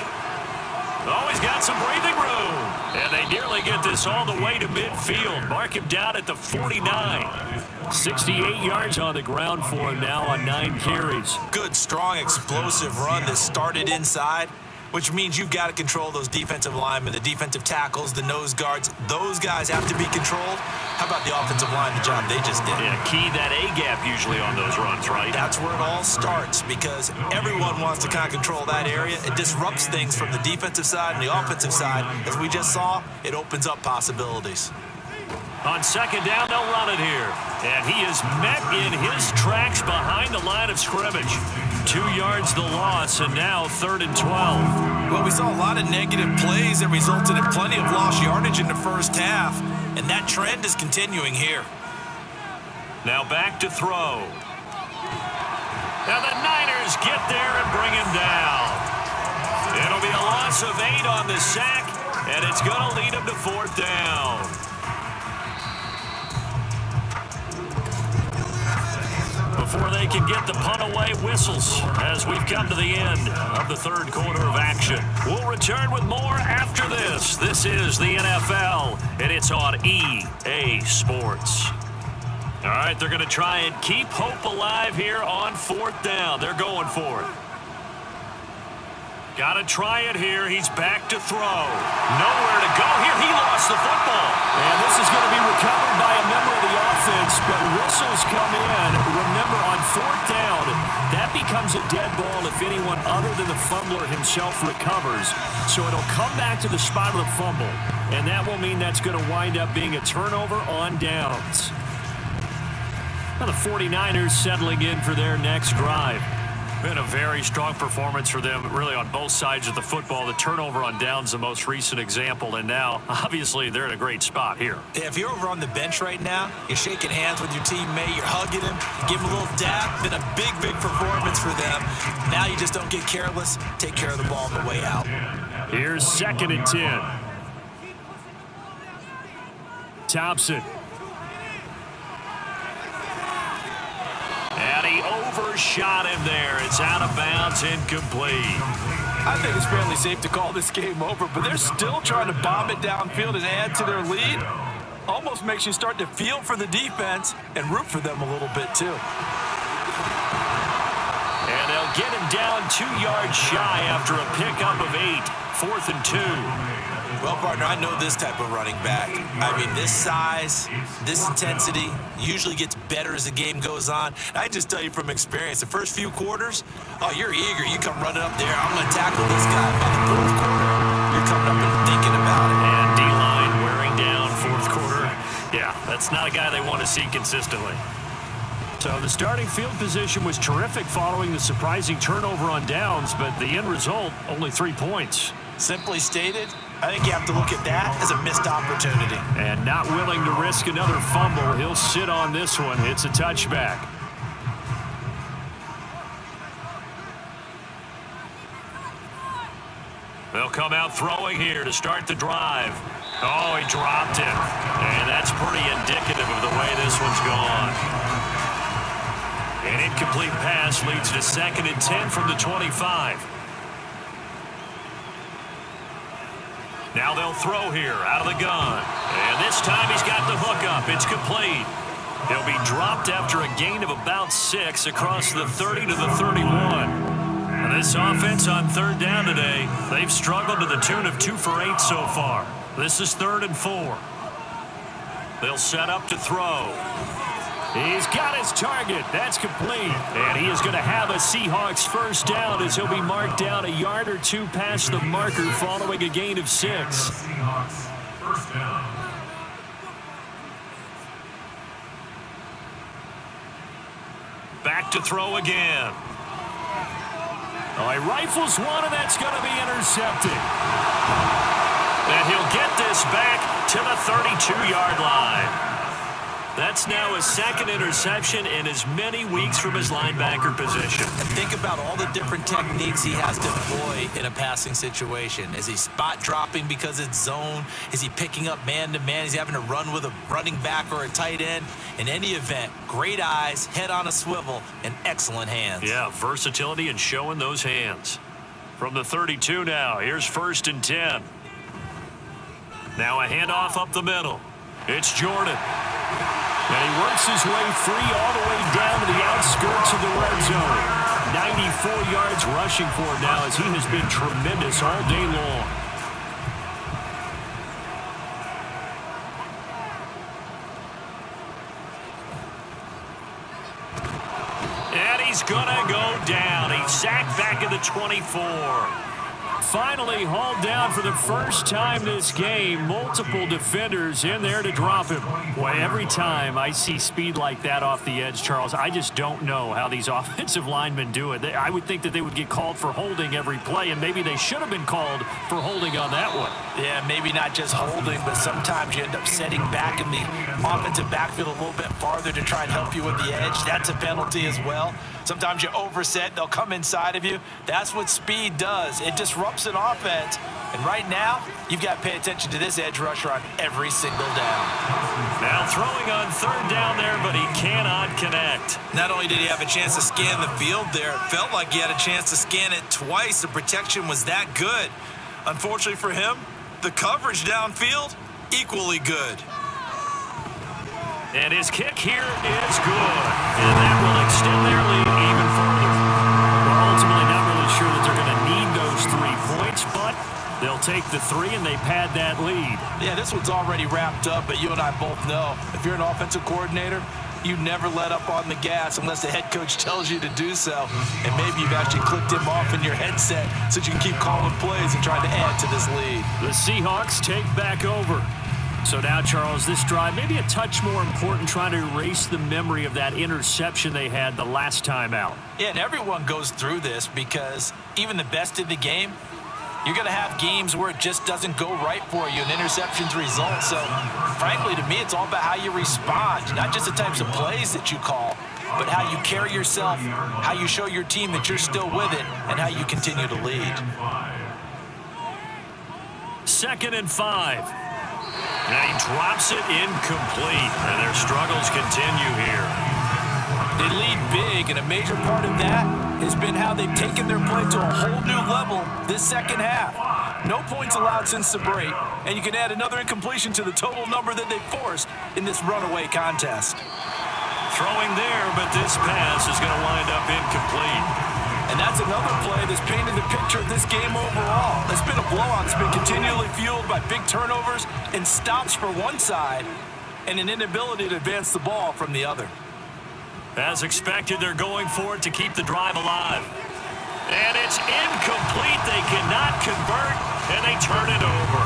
Speaker 2: Oh, he's got some breathing room. And they nearly get this all the way to midfield. Mark him down at the 49. 68 yards on the ground for him now on 9 carries.
Speaker 4: Good, strong, explosive run that started inside, which means you've got to control those defensive linemen, the defensive tackles, the nose guards. Those guys have to be controlled. How about the offensive line, the job they just did?
Speaker 2: Yeah, key that A-gap usually on those runs, right?
Speaker 4: That's where it all starts because everyone wants to kind of control that area. It disrupts things from the defensive side and the offensive side. As we just saw, it opens up possibilities.
Speaker 2: On 2nd down, they'll run it here. And he is met in his tracks behind the line of scrimmage. 2 yards the loss, and now 3rd and 12.
Speaker 4: Well, we saw a lot of negative plays that resulted in plenty of lost yardage in the first half, and that trend is continuing here.
Speaker 2: Now back to throw. Now the Niners get there and bring him down. It'll be a loss of 8 on the sack, and it's going to lead him to 4th down. Before they can get the punt away, whistles as we've come to the end of the 3rd quarter of action. We'll return with more after this. This is the NFL, and it's on EA Sports. All right, they're going to try and keep hope alive here on 4th down. They're going for it. Got to try it here. He's back to throw. Nowhere to go here. He lost the football.
Speaker 6: And this is going to be recovered by a member of the offense, but whistles come in. Remember, on 4th down, that becomes a dead ball if anyone other than the fumbler himself recovers. So it'll come back to the spot of the fumble, and that will mean that's going to wind up being a turnover on downs. Now the 49ers settling in for their next drive.
Speaker 2: Been a very strong performance for them, really, on both sides of the football. The turnover on downs, the most recent example, and now, obviously, they're in a great spot here.
Speaker 4: Yeah, if you're over on the bench right now, you're shaking hands with your teammate, you're hugging him, give him a little dap. Been a big, big performance for them. Now you just don't get careless. Take care of the ball on the way out.
Speaker 2: Here's 2nd and 10.
Speaker 6: Thompson.
Speaker 2: And he overshot him there. It's out of bounds, incomplete.
Speaker 4: I think it's fairly safe to call this game over, but they're still trying to bomb it downfield and add to their lead. Almost makes you start to feel for the defense and root for them a little bit, too.
Speaker 2: And they'll get him down 2 yards shy after a pickup of 8. 4th and 2.
Speaker 4: Well, partner, I know this type of running back. I mean, this size, this intensity usually gets better as the game goes on. I just tell you from experience, the first few quarters, oh, you're eager. You come running up there. I'm going to tackle this guy. By the 4th quarter, you're coming up and thinking about it.
Speaker 2: And D-line wearing down 4th quarter. Yeah, that's not a guy they want to see consistently.
Speaker 6: So the starting field position was terrific following the surprising turnover on downs, but the end result, only 3 points.
Speaker 4: Simply stated, I think you have to look at that as a missed opportunity.
Speaker 6: And not willing to risk another fumble, he'll sit on this one. It's a touchback. They'll come out throwing here to start the drive. Oh, he dropped it. And that's pretty indicative of the way this one's gone. An incomplete pass leads to 2nd and 10 from the 25. Now they'll throw here out of the gun. And this time he's got the hook up. It's complete. He'll be dropped after a gain of about 6 across the 30 to the 31. And this offense on 3rd down today, they've struggled to the tune of 2 for 8 so far. This is 3rd and 4. They'll set up to throw. He's got his target. That's complete. And he is going to have a Seahawks first down as he'll be marked down a yard or 2 past the marker following a gain of 6.
Speaker 1: Seahawks first down.
Speaker 6: Back to throw again. Oh, he rifles one, and that's going to be intercepted. And he'll get this back to the 32-yard line. That's now his 2nd interception in as many weeks from his linebacker position.
Speaker 3: And think about all the different techniques he has to employ in a passing situation. Is he spot dropping because it's zone? Is he picking up man-to-man? Is he having to run with a running back or a tight end? In any event, great eyes, head on a swivel, and excellent hands.
Speaker 6: Yeah, versatility and showing those hands. From the 32 now, here's 1st and 10. Now a handoff up the middle. It's Jordan. And he works his way free all the way down to the outskirts of the red zone. 94 yards rushing for him now as he has been tremendous all day long. And he's going to go down. He's sacked back at the 24. Finally hauled down for the first time this game. Multiple defenders in there to drop him. Boy, every time I see speed like that off the edge, Charles, I just don't know how these offensive linemen do it. I would think that they would get called for holding every play, and maybe they should have been called for holding on that one.
Speaker 3: Yeah, maybe not just holding, but sometimes you end up setting back in the offensive backfield a little bit farther to try and help you with the edge. That's a penalty as well. Sometimes you overset, they'll come inside of you. That's what speed does. It disrupts an offense. And right now, you've got to pay attention to this edge rusher on every single down.
Speaker 6: Now throwing on 3rd down there, but he cannot connect.
Speaker 3: Not only did he have a chance to scan the field there, it felt like he had a chance to scan it twice. The protection was that good. Unfortunately for him, the coverage downfield, equally good.
Speaker 6: And his kick here is good. And that will extend their lead even further. We're ultimately not really sure that they're going to need those 3 points, but they'll take the 3 and they pad that lead.
Speaker 3: Yeah, this one's already wrapped up, but you and I both know if you're an offensive coordinator, you never let up on the gas unless the head coach tells you to do so. And maybe you've actually clicked him off in your headset so you can keep calling plays and trying to add to this lead.
Speaker 6: The Seahawks take back over. So now, Charles, this drive may be a touch more important, trying to erase the memory of that interception they had the last time out.
Speaker 3: Yeah, and everyone goes through this because even the best in the game, you're going to have games where it just doesn't go right for you and interceptions result. So, frankly, to me, it's all about how you respond, not just the types of plays that you call, but how you carry yourself, how you show your team that you're still with it, and how you continue to lead.
Speaker 6: 2nd and 5. Now he drops it incomplete, and their struggles continue here.
Speaker 3: They lead big, and a major part of that has been how they've taken their play to a whole new level this second half. No points allowed since the break, and you can add another incompletion to the total number that they forced in this runaway contest.
Speaker 6: Throwing there, but this pass is going to wind up incomplete.
Speaker 3: And that's another play that's painted the picture of this game overall. It's been a blowout. It's been continually fueled by big turnovers and stops for one side and an inability to advance the ball from the other.
Speaker 6: As expected, they're going for it to keep the drive alive. And it's incomplete. They cannot convert, and they turn it over.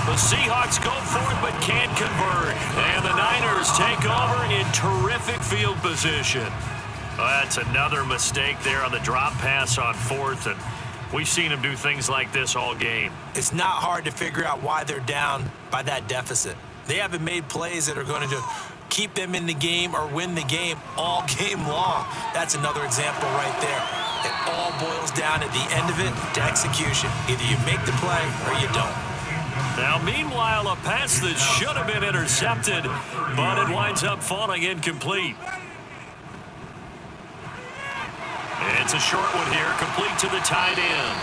Speaker 6: The Seahawks go for it but can't convert. And the Niners take over in terrific field position. That's another mistake there on the drop pass on 4th, and we've seen them do things like this all game.
Speaker 3: It's not hard to figure out why they're down by that deficit. They haven't made plays that are going to keep them in the game or win the game all game long. That's another example right there. It all boils down at the end of it to execution. Either you make the play or you don't.
Speaker 6: Now, meanwhile, a pass that should have been intercepted, but it winds up falling incomplete. It's a short one here, complete to the tight end.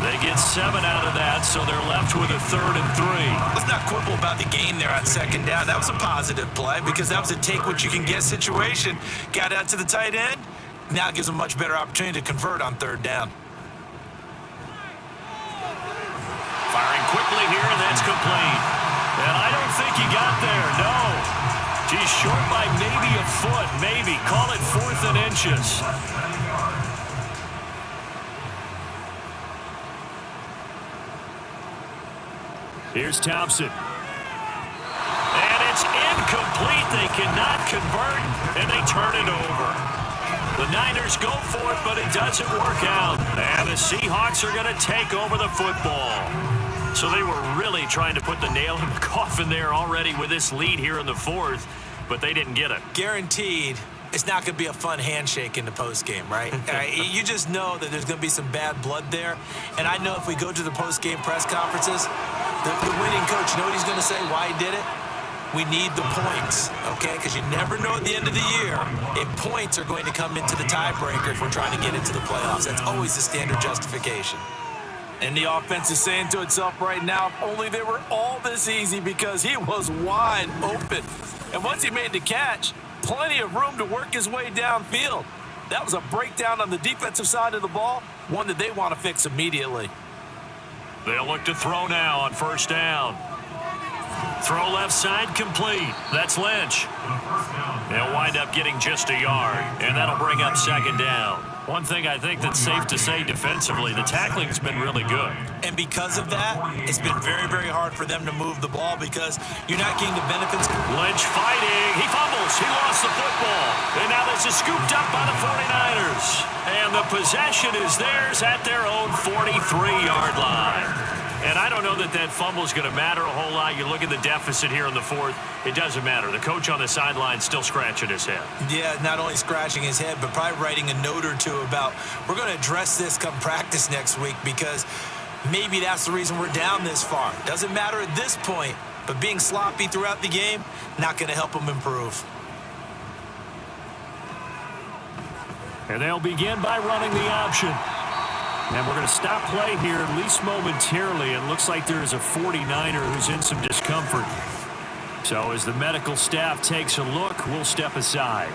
Speaker 6: They get 7 out of that, so they're left with a 3rd and 3.
Speaker 3: Let's not quibble about the game there on 2nd down. That was a positive play because that was a take-what-you-can-get situation. Got out to the tight end. Now it gives them a much better opportunity to convert on 3rd down.
Speaker 6: Firing quickly here, and that's complete. And I don't think he got there, no. He's short by maybe a foot, maybe. Call it 4th and inches. Here's Thompson. And it's incomplete. They cannot convert, and they turn it over. The Niners go for it, but it doesn't work out. And the Seahawks are going to take over the football. So they were really trying to put the nail in the coffin there already with this lead here in the 4th, but they didn't get it.
Speaker 3: Guaranteed, it's not going to be a fun handshake in the postgame, right? You just know that there's going to be some bad blood there. And I know if we go to the postgame press conferences, the winning coach, you know what he's going to say, why he did it? We need the points, okay? Because you never know at the end of the year if points are going to come into the tiebreaker if we're trying to get into the playoffs. That's always the standard justification. And the offense is saying to itself right now, if only they were all this easy because he was wide open. And once he made the catch, plenty of room to work his way downfield. That was a breakdown on the defensive side of the ball, one that they want to fix immediately.
Speaker 6: They'll look to throw now on 1st down. Throw left side complete. That's Lynch. They'll wind up getting just a yard, and that'll bring up 2nd down. One thing I think that's safe to say defensively, the tackling's been really good.
Speaker 3: And because of that, it's been very, very hard for them to move the ball because you're not getting the benefits.
Speaker 6: Lynch fighting. He fumbles. He lost the football. And now this is scooped up by the 49ers. And the possession is theirs at their own 43-yard line. And I don't know that that fumble is going to matter a whole lot. You look at the deficit here in the 4th, it doesn't matter. The coach on the sideline still scratching his head.
Speaker 3: Yeah, not only scratching his head, but probably writing a note or two about we're going to address this come practice next week because maybe that's the reason we're down this far. Doesn't matter at this point, but being sloppy throughout the game, not going to help them improve.
Speaker 6: And they'll begin by running the option. And we're going to stop play here, at least momentarily. It looks like there is a 49er who's in some discomfort. So as the medical staff takes a look, we'll step aside.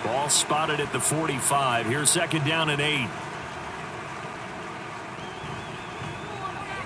Speaker 6: Ball spotted at the 45. Here's 2nd down and 8.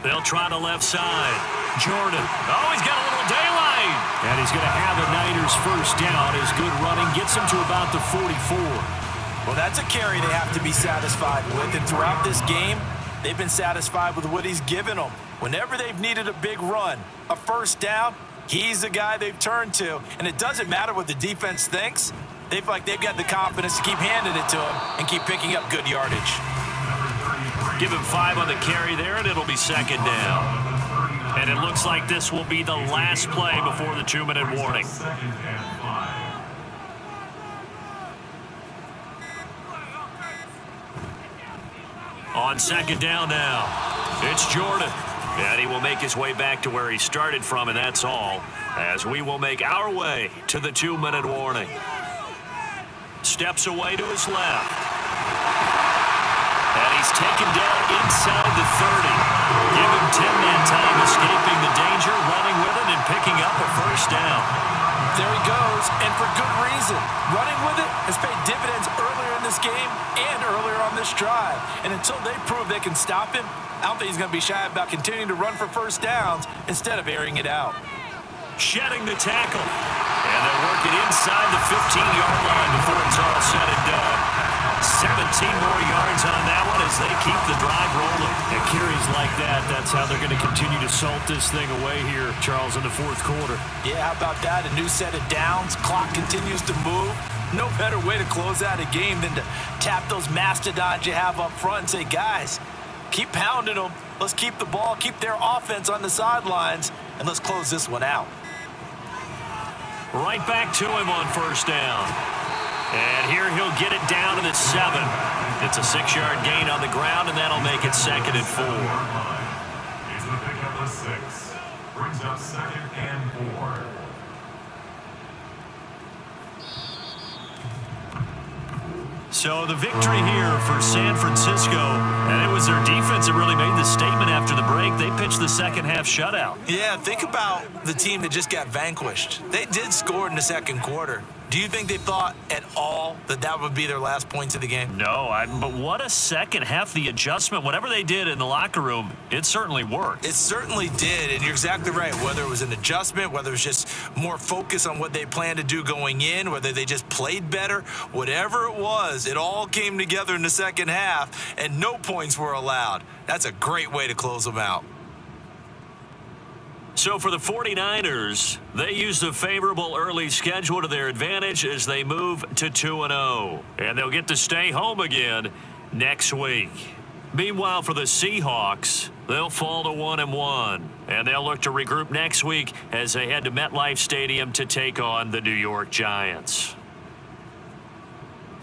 Speaker 6: They'll try the left side. Jordan. Oh, he's got a little daylight. And he's going to have the Niners 1st down. His good running gets him to about the 44.
Speaker 3: Well, that's a carry they have to be satisfied with. And throughout this game, they've been satisfied with what he's given them. Whenever they've needed a big run, a 1st down, he's the guy they've turned to. And it doesn't matter what the defense thinks. They've got the confidence to keep handing it to him and keep picking up good yardage.
Speaker 6: Give him 5 on the carry there, and it'll be 2nd down. And it looks like this will be the last play before the 2-minute warning. On 2nd down now, it's Jordan. And he will make his way back to where he started from, and that's all, as we will make our way to the 2-minute warning. Steps away to his left. And he's taken down inside the 30. Give him 10 that time, escaping the danger, running with it, and picking up a 1st down.
Speaker 3: There he goes, and for good reason. Running with it has paid dividends earlier in this game and earlier on this drive. And until they prove they can stop him, I don't think he's going to be shy about continuing to run for 1st downs instead of airing it out.
Speaker 6: Shedding the tackle. And they'll work it inside the 15-yard line before it's all said and done. 17 more yards on that one as they keep the drive rolling. And carries like that, that's how they're going to continue to salt this thing away here, Charles, in the 4th quarter.
Speaker 3: Yeah, how about that? A new set of downs. Clock continues to move. No better way to close out a game than to tap those mastodons you have up front and say, guys, keep pounding them. Let's keep the ball, keep their offense on the sidelines, and let's close this one out.
Speaker 6: Right back to him on 1st down. And here he'll get it down to the 7. It's a 6-yard gain on the ground, and that'll make it 2nd and 4.
Speaker 1: He's going to pick up the 6. Brings up 2nd and 4.
Speaker 6: So the victory here for San Francisco, and it was their defense that really made the statement after the break. They pitched the second half shutout.
Speaker 3: Yeah, think about the team that just got vanquished. They did score in the second quarter. Do you think they thought at all that that would be their last points of the game?
Speaker 6: No, but what a second half. The adjustment, whatever they did in the locker room, it certainly worked.
Speaker 3: It certainly did, and you're exactly right. Whether it was an adjustment, whether it was just more focus on what they planned to do going in, whether they just played better, whatever it was, it all came together in the second half, and no points were allowed. That's a great way to close them out.
Speaker 6: So for the 49ers, they used a favorable early schedule to their advantage as they move to 2-0. And they'll get to stay home again next week. Meanwhile, for the Seahawks, they'll fall to 1-1. And they'll look to regroup next week as they head to MetLife Stadium to take on the New York Giants.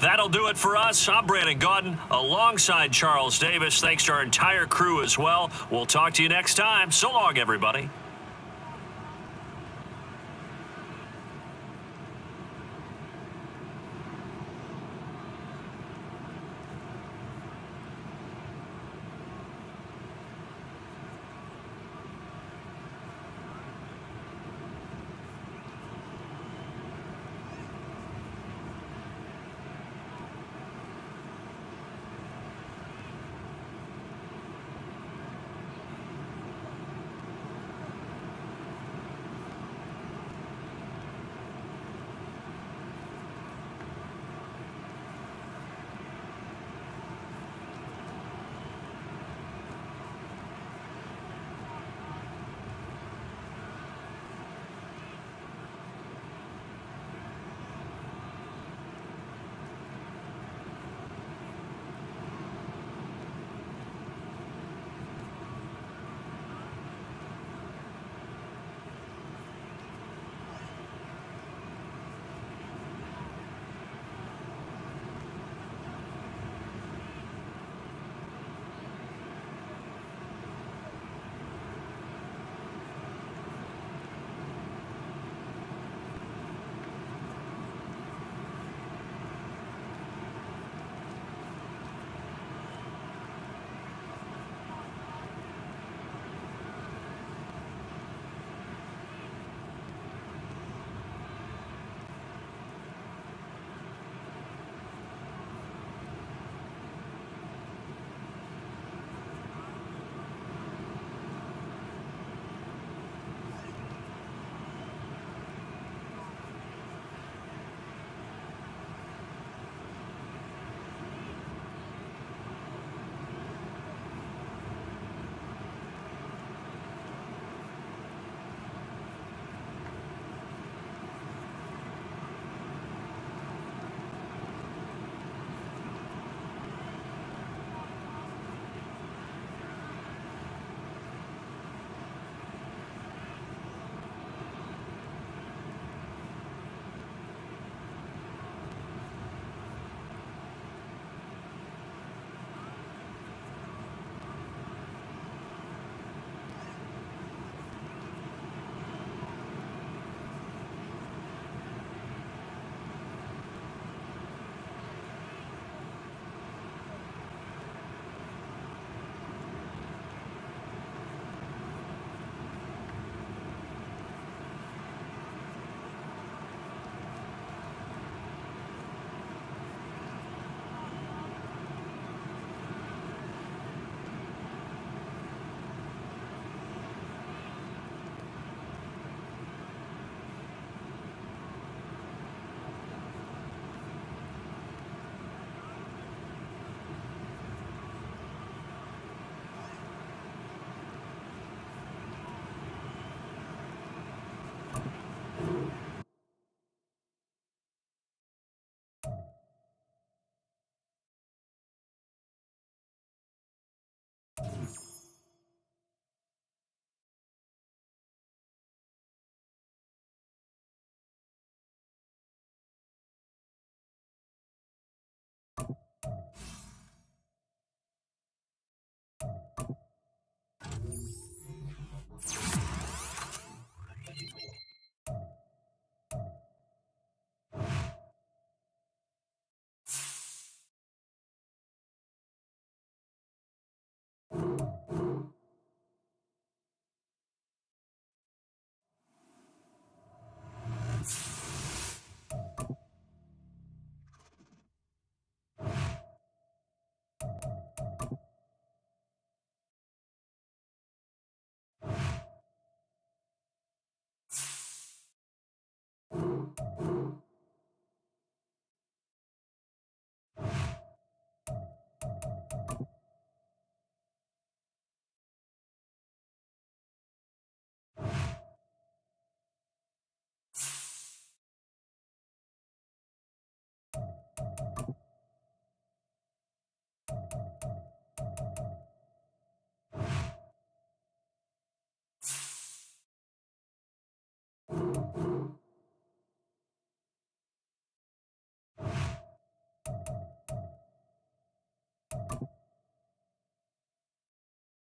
Speaker 6: That'll do it for us. I'm Brandon Gaudin alongside Charles Davis. Thanks to our entire crew as well. We'll talk to you next time. So long, everybody.